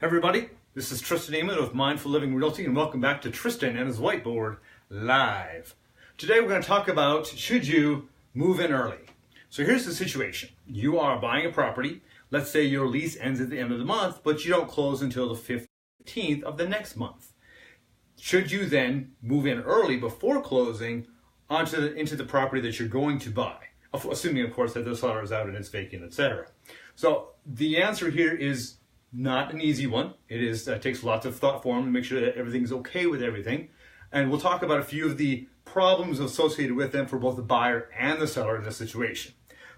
Everybody, this is Tristan Emond with Mindful Living Realty, and welcome back to Tristan and his Whiteboard Live. Today we're going to talk about, should you move in early? So here's the situation. You are buying a property. Let's say your lease ends at the end of the month, but you don't close until the 15th of the next month. Should you then move in early before closing into the property that you're going to buy? Assuming, of course, that the seller is out and it's vacant, etc. So the answer here is not an easy one. It takes lots of thought form to make sure that everything's okay with everything. And we'll talk about a few of the problems associated with them for both the buyer and the seller in this situation.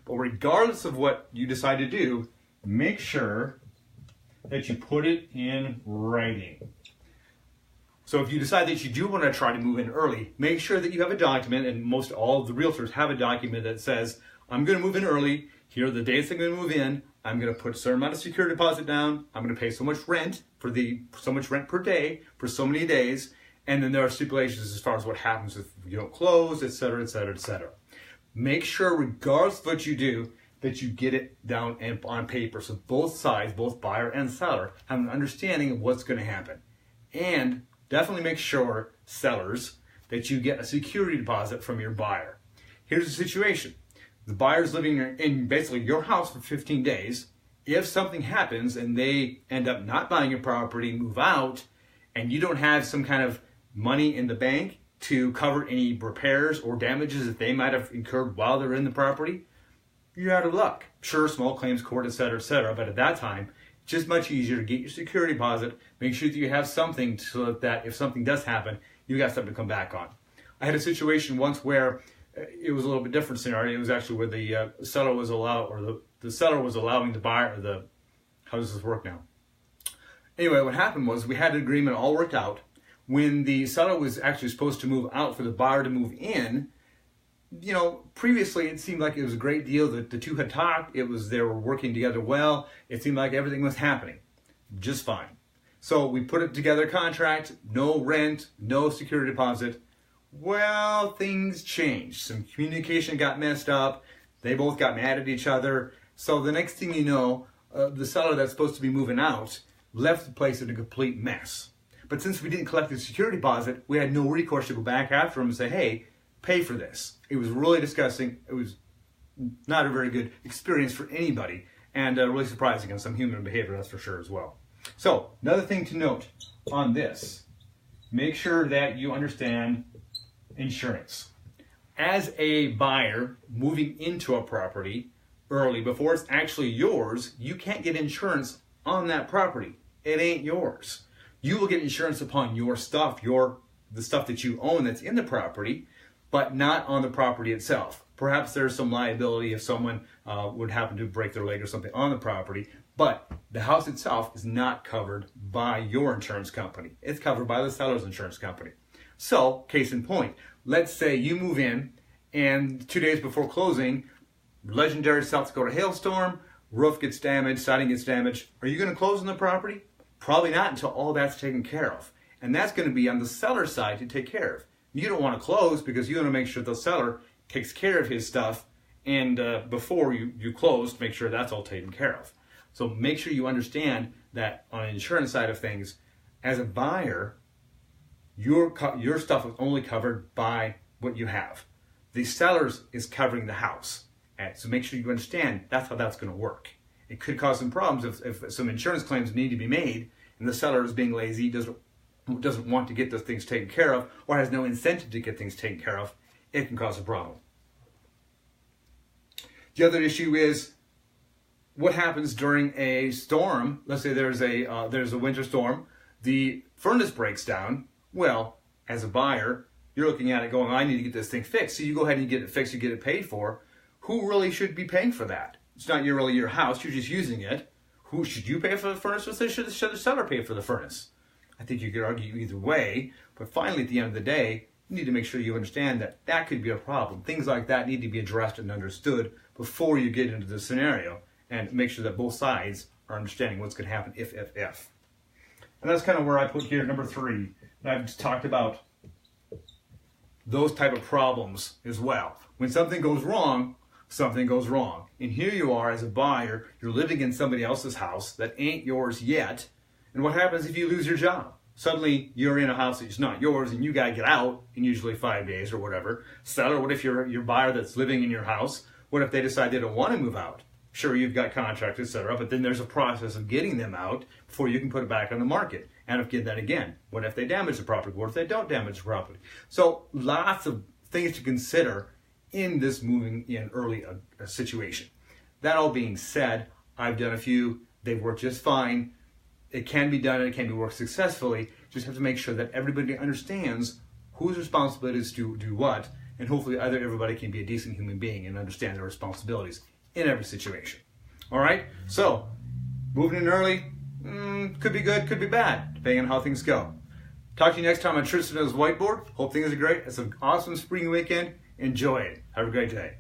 But regardless of what you decide to do, make sure that you put it in writing. So if you decide that you do want to try to move in early, make sure that you have a document, and most all of the realtors have a document that says, I'm going to move in early, here are the dates I'm going to move in, I'm going to put a certain amount of security deposit down, I'm going to pay so much rent so much rent per day for so many days, and then there are stipulations as far as what happens if you don't close, etc., etc., etc. Make sure, regardless of what you do, that you get it down on paper so both sides, both buyer and seller, have an understanding of what's going to happen. And definitely make sure, sellers, that you get a security deposit from your buyer. Here's the situation. The buyer's living in basically your house for 15 days. If something happens and they end up not buying your property, move out, and you don't have some kind of money in the bank to cover any repairs or damages that they might have incurred while they're in the property, you're out of luck. Sure, small claims court, etc., but at that time, it's just much easier to get your security deposit, make sure that you have something so that if something does happen, you got something to come back on. I had a situation once where it was a little bit different scenario. It was actually where the seller was the seller was allowing the buyer, how does this work now? Anyway, what happened was we had an agreement all worked out. When the seller was actually supposed to move out for the buyer to move in, previously it seemed like it was a great deal that the two had talked. They were working together well. It seemed like everything was happening just fine. So we put it together, contract, no rent, no security deposit. Well, things changed. Some communication got messed up. They both got mad at each other. So the next thing you know, the seller that's supposed to be moving out left the place in a complete mess. But since we didn't collect the security deposit, we had no recourse to go back after him and say, hey, pay for this. It was really disgusting. It was not a very good experience for anybody, and really surprising on some human behavior, that's for sure as well. So another thing to note on this, make sure that you understand insurance. As a buyer moving into a property early before it's actually yours, you can't get insurance on that property. It ain't yours. You will get insurance upon your stuff, the stuff that you own that's in the property, but not on the property itself. Perhaps there's some liability if someone would happen to break their leg or something on the property, but the house itself is not covered by your insurance company. It's covered by the seller's insurance company. So, case in point, let's say you move in and 2 days before closing, legendary South Dakota hailstorm, roof gets damaged, siding gets damaged. Are you going to close on the property? Probably not until all that's taken care of. And that's going to be on the seller's side to take care of. You don't want to close because you want to make sure the seller takes care of his stuff, and before you close, make sure that's all taken care of. So make sure you understand that on the insurance side of things, as a buyer, your stuff is only covered by what you have. The seller's is covering the house. And so make sure you understand that's how that's going to work. It could cause some problems if some insurance claims need to be made and the seller is being lazy, doesn't want to get those things taken care of, or has no incentive to get things taken care of. It can cause a problem. The other issue is what happens during a storm. Let's say there's a winter storm, the furnace breaks down. Well, as a buyer, you're looking at it going, I need to get this thing fixed. So you go ahead and get it fixed, you get it paid for. Who really should be paying for that? It's not really your house, you're just using it. Who should you pay for the furnace, or should the seller pay for the furnace? I think you could argue either way, but finally at the end of the day, you need to make sure you understand that that could be a problem. Things like that need to be addressed and understood before you get into the scenario, and make sure that both sides are understanding what's going to happen if. And that's kind of where I put here number 3. I've just talked about those type of problems as well. When something goes wrong, something goes wrong. And here you are as a buyer, you're living in somebody else's house that ain't yours yet, And what happens if you lose your job? Suddenly you're in a house that's not yours and you got to get out in usually 5 days or whatever. Seller, what if your buyer that's living in your house, what if they decide they don't want to move out? Sure, you've got contracts, etc., but then there's a process of getting them out before you can put it back on the market. And then again, what if they damage the property? What if they don't damage the property? So lots of things to consider in this moving in early situation. That all being said, I've done a few. They've worked just fine. It can be done and it can be worked successfully. Just have to make sure that everybody understands whose responsibilities to do what, and hopefully everybody can be a decent human being and understand their responsibilities in every situation. All right? So, moving in early, could be good, could be bad, depending on how things go. Talk to you next time on Tristan and his Whiteboard. Hope things are great. It's an awesome spring weekend. Enjoy it. Have a great day.